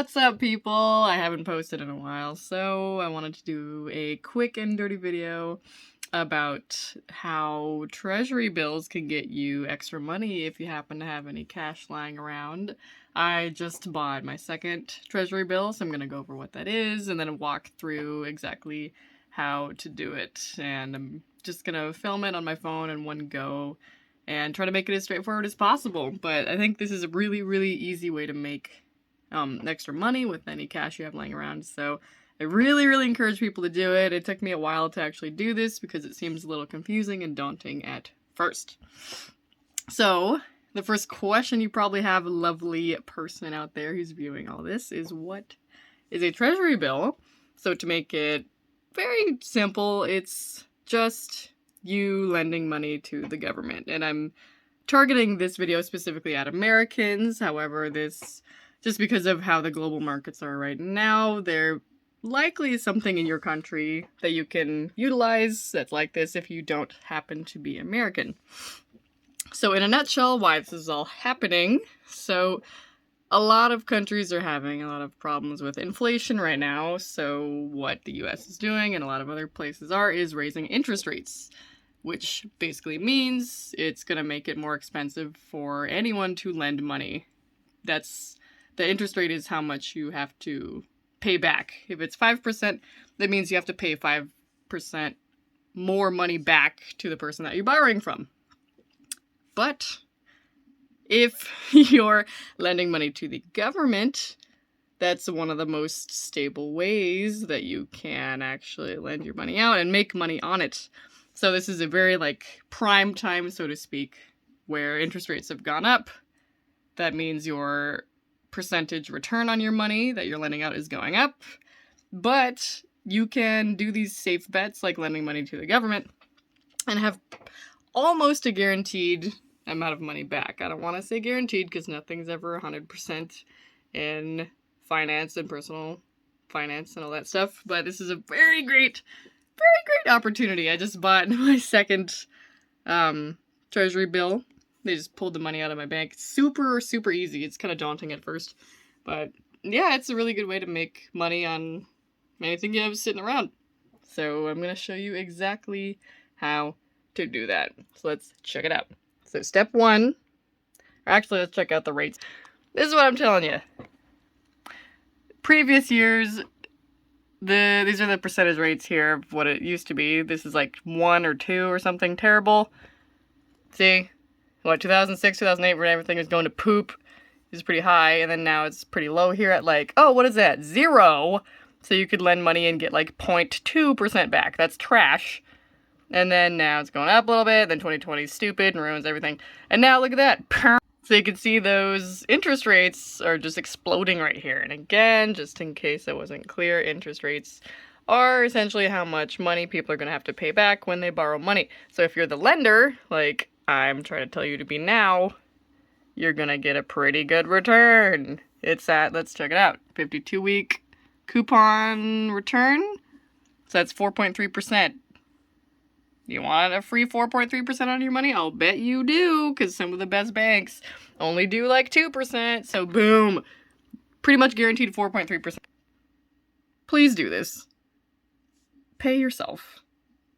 What's up, people? I haven't posted in a while, so I wanted to do a quick and dirty video about how Treasury bills can get you extra money if you happen to have any cash lying around. I just bought my second Treasury bill, so I'm going to go over what that is and then walk through exactly how to do it. And I'm just going to film it on my phone in one go and try to make it as straightforward as possible. But I think this is a really, really easy way to make extra money with any cash you have laying around. So I really, really encourage people to do it. It took me a while to actually do this because it seems a little confusing and daunting at first. So the first question you probably have, a lovely person out there who's viewing all this, is what is a Treasury bill? So to make it very simple, it's just you lending money to the government. And I'm targeting this video specifically at Americans. However, this, just because of how the global markets are right now, there likely is something in your country that you can utilize that's like this if you don't happen to be American. So in a nutshell, why this is all happening. So a lot of countries are having a lot of problems with inflation right now. So what the US is doing, and a lot of other places are, is raising interest rates, which basically means it's going to make it more expensive for anyone to lend money. That's the interest rate is how much you have to pay back. If it's 5%, that means you have to pay 5% more money back to the person that you're borrowing from. But if you're lending money to the government, that's one of the most stable ways that you can actually lend your money out and make money on it. So this is a very prime time, so to speak, where interest rates have gone up. That means your percentage return on your money that you're lending out is going up, but you can do these safe bets like lending money to the government and have almost a guaranteed amount of money back. I don't want to say guaranteed because nothing's ever 100% in finance and personal finance and all that stuff, but this is a very great opportunity. I just bought my second Treasury bill. They just pulled the money out of my bank. Super, super easy. It's kind of daunting at first. But yeah, it's a really good way to make money on anything you have sitting around. So I'm going to show you exactly how to do that. So let's check it out. So step one, or actually let's check out the rates. This is what I'm telling you. Previous years, these are the percentage rates here of what it used to be. This is like 1 or 2 or something terrible. See? 2006, 2008, when everything was going to poop, it was pretty high, and then now it's pretty low here at what is that? 0! So you could lend money and get 0.2% back. That's trash. And then now it's going up a little bit, then 2020 is stupid and ruins everything. And now look at that! So you can see those interest rates are just exploding right here. And again, just in case it wasn't clear, interest rates are essentially how much money people are going to have to pay back when they borrow money. So if you're the lender, I'm trying to tell you to be now, you're gonna get a pretty good return. It's at, let's check it out, 52-week coupon return. So that's 4.3%. You want a free 4.3% on your money? I'll bet you do, because some of the best banks only do 2%. So boom, pretty much guaranteed 4.3%. Please do this. Pay yourself.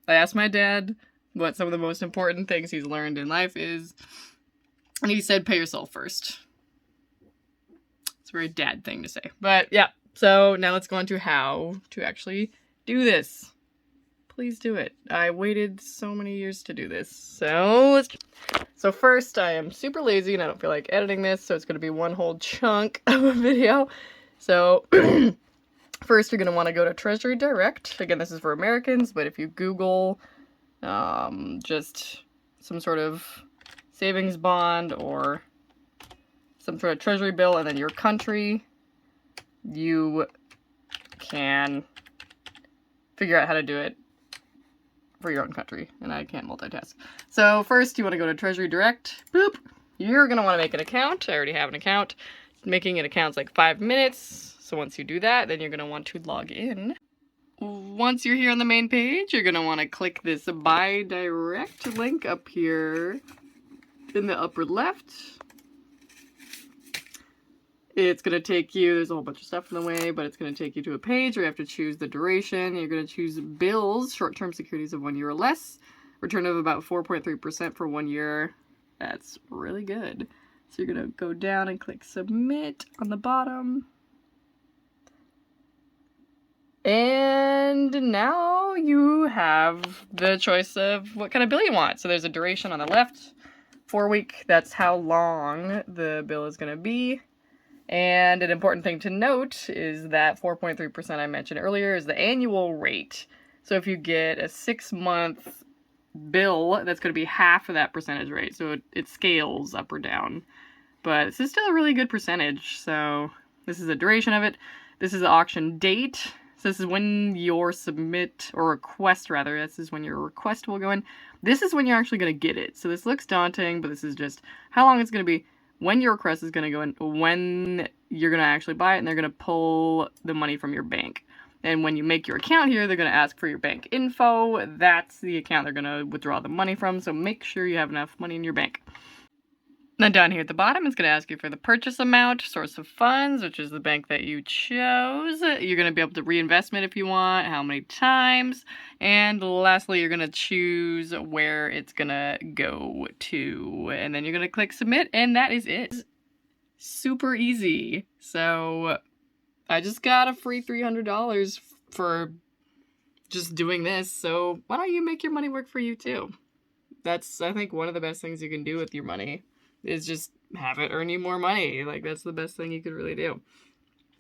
I asked my dad what some of the most important things he's learned in life is, and he said pay yourself first. It's a very dad thing to say. But yeah, so now let's go on to how to actually do this. Please do it. I waited so many years to do this. So first, I am super lazy and I don't feel like editing this, so it's going to be one whole chunk of a video. So first you're going to want to go to Treasury Direct. Again, this is for Americans, but if you Google just some sort of savings bond or some sort of Treasury bill and then your country, you can figure out how to do it for your own country, and I can't multitask. So first you want to go to Treasury Direct. Boop. You're going to want to make an account. I already have an account. Making an account's 5 minutes. So once you do that, then you're going to want to log in. Once you're here on the main page, you're going to want to click this Buy Direct link up here in the upper left. It's going to take you, there's a whole bunch of stuff in the way, but it's going to take you to a page where you have to choose the duration. You're going to choose bills, short-term securities of 1 year or less, return of about 4.3% for 1 year. That's really good. So you're going to go down and click submit on the bottom. And now you have the choice of what kind of bill you want. So there's a duration on the left, 4 week, that's how long the bill is going to be. And an important thing to note is that 4.3% I mentioned earlier is the annual rate. So if you get a 6-month bill, that's going to be half of that percentage rate. So it scales up or down. But this is still a really good percentage. So this is the duration of it. This is the auction date. So this is when your submit, or request rather, this is when your request will go in. This is when you're actually going to get it. So this looks daunting, but this is just how long it's going to be, when your request is going to go in, when you're going to actually buy it, and they're going to pull the money from your bank. And when you make your account here, they're going to ask for your bank info. That's the account they're going to withdraw the money from, so make sure you have enough money in your bank. Then down here at the bottom, it's going to ask you for the purchase amount, source of funds, which is the bank that you chose. You're going to be able to reinvestment if you want, how many times. And lastly, you're going to choose where it's going to go to. And then you're going to click submit, and that is it. Super easy. So I just got a free $300 for just doing this. So why don't you make your money work for you too? That's, I think, one of the best things you can do with your money. Is just have it earn you more money. Like, that's the best thing you could really do.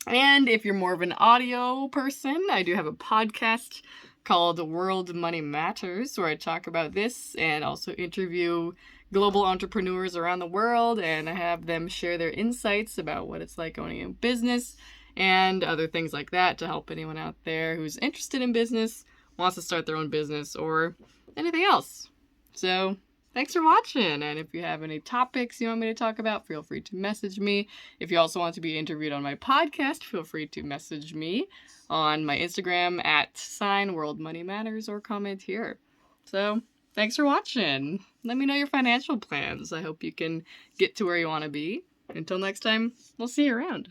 And if you're more of an audio person, I do have a podcast called World Money Matters, where I talk about this and also interview global entrepreneurs around the world, and I have them share their insights about what it's like owning a business and other things like that to help anyone out there who's interested in business, wants to start their own business, or anything else. So thanks for watching, and if you have any topics you want me to talk about, feel free to message me. If you also want to be interviewed on my podcast, feel free to message me on my Instagram at @WorldMoneyMatters or comment here. So, thanks for watching. Let me know your financial plans. I hope you can get to where you want to be. Until next time, we'll see you around.